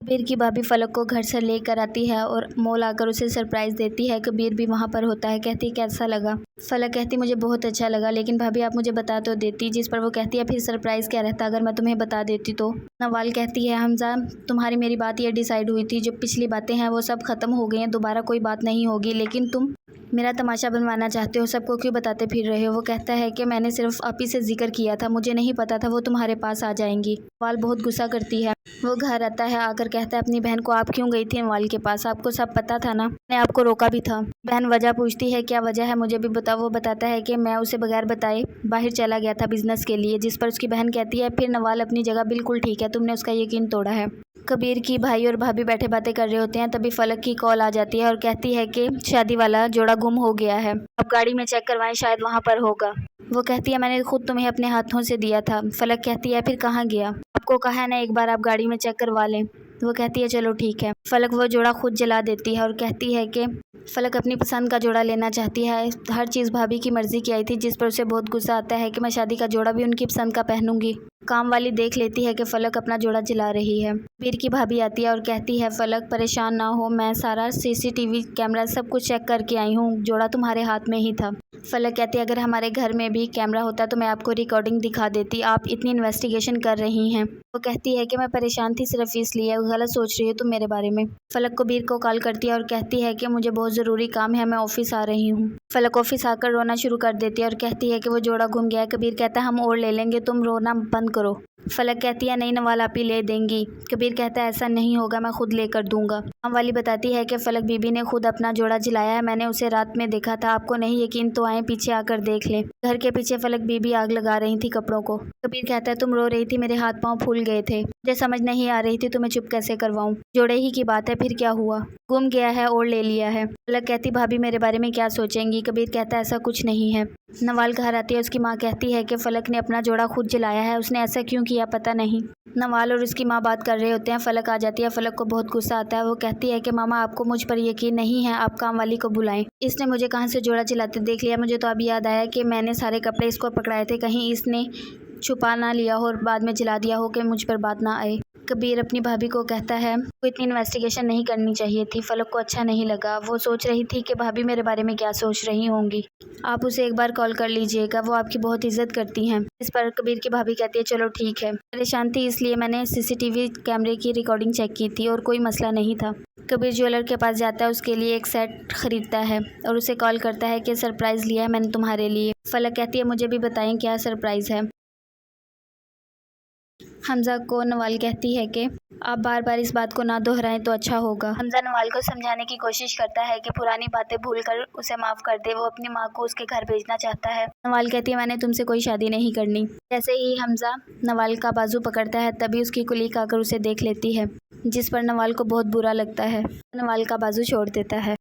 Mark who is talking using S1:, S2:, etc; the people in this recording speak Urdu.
S1: کبیر کی بھابھی فلک کو گھر سے لے کر آتی ہے اور مول آ کر اسے سرپرائز دیتی ہے۔ کبیر بھی وہاں پر ہوتا ہے۔ کہتی ہے کیسا لگا؟ فلک کہتی مجھے بہت اچھا لگا، لیکن بھابھی آپ مجھے بتا تو دیتی۔ جس پر وہ کہتی ہے پھر سرپرائز کیا رہتا اگر میں تمہیں بتا دیتی تو؟ نوال کہتی ہے حمزہ تمہاری میری بات یہ ڈیسائیڈ ہوئی تھی، جو پچھلی باتیں ہیں وہ سب ختم ہو گئی ہیں، دوبارہ کوئی بات نہیں ہوگی، لیکن تم میرا تماشا بنوانا چاہتے ہو، سب کو کیوں بتاتے پھر رہے ہو؟ وہ کہتا ہے کہ میں نے صرف آپ ہی سے ذکر کیا تھا، مجھے نہیں پتا تھا وہ تمہارے پاس آ جائیں گی۔ نوال بہت غصہ کرتی ہے۔ وہ گھر آتا ہے، آ کر کہتا ہے اپنی بہن کو آپ کیوں گئی تھی نوال کے پاس؟ آپ کو سب پتا تھا نا، میں نے آپ کو روکا بھی تھا۔ بہن وجہ پوچھتی ہے کیا وجہ ہے مجھے بھی بتاؤ۔ وہ بتاتا ہے کہ میں اسے بغیر بتائے باہر چلا گیا تھا بزنس کے لیے، جس پر اس کی بہن کہتی ہے پھر نوال اپنی جگہ بالکل ٹھیک ہے، تم نے اس کا یقین توڑا ہے۔ کبیر کی بھائی اور بھابھی بیٹھے باتیں کر رہے ہوتے ہیں، تبھی فلک کی کال آ جاتی ہے اور کہتی ہے کہ شادی والا جوڑا گم ہو گیا ہے، اب گاڑی میں چیک کروائیں شاید وہاں پر ہوگا۔ وہ کہتی ہے میں نے خود تمہیں اپنے ہاتھوں سے دیا تھا۔ فلک کہتی ہے پھر کہاں گیا؟ آپ کو کہا ہے نا ایک بار آپ گاڑی میں چیک کروا لیں۔ وہ کہتی ہے چلو ٹھیک ہے۔ فلک وہ جوڑا خود جلا دیتی ہے اور کہتی ہے کہ فلک اپنی پسند کا جوڑا لینا چاہتی ہے، ہر چیز بھابھی کی مرضی کی آئی تھی، جس پر اسے بہت غصہ آتا ہے کہ میں شادی کا جوڑا بھی ان کی پسند کا پہنوں گی۔ کام والی دیکھ لیتی ہے کہ فلک اپنا جوڑا جلا رہی ہے۔ کبیر کی بھابھی آتی ہے اور کہتی ہے فلک پریشان نہ ہو، میں سارا CCTV کیمرہ سب کچھ چیک کر کے آئی ہوں، جوڑا تمہارے ہاتھ میں ہی تھا۔ فلک کہتی ہے اگر ہمارے گھر میں بھی کیمرہ ہوتا تو میں آپ کو ریکارڈنگ دکھا دیتی، آپ اتنی انویسٹیگیشن کر رہی ہیں۔ وہ کہتی ہے کہ میں پریشان تھی صرف اس لیے، غلط سوچ رہی ہو تم میرے بارے میں۔ فلک کبیر کو کال کرتی ہے اور کہتی ہے کہ مجھے بہت ضروری کام ہے، میں آفس آ رہی ہوں۔ فلک آفس آ کر رونا شروع کر دیتی ہے اور کہتی ہے کہ وہ جوڑا گم گیا ہے۔ کبیر کہتا ہے ہم اور لے لیں گے، تم رونا بند کرو۔ فلک کہتی ہے نہیں نوال آپ ہی لے دیں گی۔ کبیر کہتا ہے ایسا نہیں ہوگا، میں خود لے کر دوں گا۔ کام والی بتاتی ہے کہ فلک بی بی نے خود اپنا جوڑا جلایا ہے، میں نے اسے رات میں دیکھا تھا، آپ کو نہیں یقین تو آئیں پیچھے آ کر دیکھ لیں۔ گھر کے پیچھے فلک بی بی آگ لگا رہی تھی کپڑوں کو۔ کبیر کہتا ہے تم رو رہی تھی، میرے ہاتھ پاؤں پھول گئے تھے، مجھے سمجھ نہیں آ رہی تھی تمہیں چپ کیسے کرواؤں، جوڑے ہی کی بات ہے پھر کیا ہوا؟ گم گیا ہے اور لے لیا ہے۔ فلک کہتی بھابھی میرے بارے میں کیا سوچیں گی؟ کبیر کہتا ہے ایسا کچھ نہیں ہے۔ نوال گھر آتی ہے، اس کی ماں کہتی ہے کہ فلک نے اپنا جوڑا خود جلایا ہے، اس نے ایسا کیوں کیا پتہ نہیں۔ نوال اور اس کی ماں بات کر رہے ہوتے ہیں، فلک آ جاتی ہے، فلک کو بہت غصہ آتا ہے، وہ کہتی ہے کہ ماما آپ کو مجھ پر یقین نہیں ہے، آپ کام والی کو بلائیں، اس نے مجھے کہاں سے جوڑا جلاتے دیکھ لیا، مجھے تو اب یاد آیا کہ میں نے سارے کپڑے اس کو پکڑائے تھے، کہیں اس نے چھپا نہ لیا ہو اور بعد میں جلا دیا ہو کہ مجھ پر بات نہ آئے۔ کبیر اپنی بھابھی کو کہتا ہے وہ اتنی انویسٹیگیشن نہیں کرنی چاہیے تھی، فلک کو اچھا نہیں لگا، وہ سوچ رہی تھی کہ بھابھی میرے بارے میں کیا سوچ رہی ہوں گی، آپ اسے ایک بار کال کر لیجئے گا، وہ آپ کی بہت عزت کرتی ہیں۔ اس پر کبیر کی بھابھی کہتی ہے چلو ٹھیک ہے، پریشان تھی اس لیے میں نے CCTV کیمرے کی ریکارڈنگ چیک کی تھی اور کوئی مسئلہ نہیں تھا۔ کبیر جویلر کے پاس جاتا ہے، اس کے لیے ایک سیٹ خریدتا ہے اور اسے کال کرتا ہے کہ سرپرائز لیا ہے میں نے تمہارے لیے۔ فلک کہتی ہے مجھے بھی بتائیں کیا سرپرائز ہے؟ حمزہ کو نوال کہتی ہے کہ آپ بار بار اس بات کو نہ دہرائیں تو اچھا ہوگا۔ حمزہ نوال کو سمجھانے کی کوشش کرتا ہے کہ پرانی باتیں بھول کر اسے معاف کر دے، وہ اپنی ماں کو اس کے گھر بھیجنا چاہتا ہے۔ نوال کہتی ہے میں نے تم سے کوئی شادی نہیں کرنی۔ جیسے ہی حمزہ نوال کا بازو پکڑتا ہے تبھی اس کی کلیگ آ کر اسے دیکھ لیتی ہے، جس پر نوال کو بہت برا لگتا ہے، نوال کا بازو چھوڑ دیتا ہے۔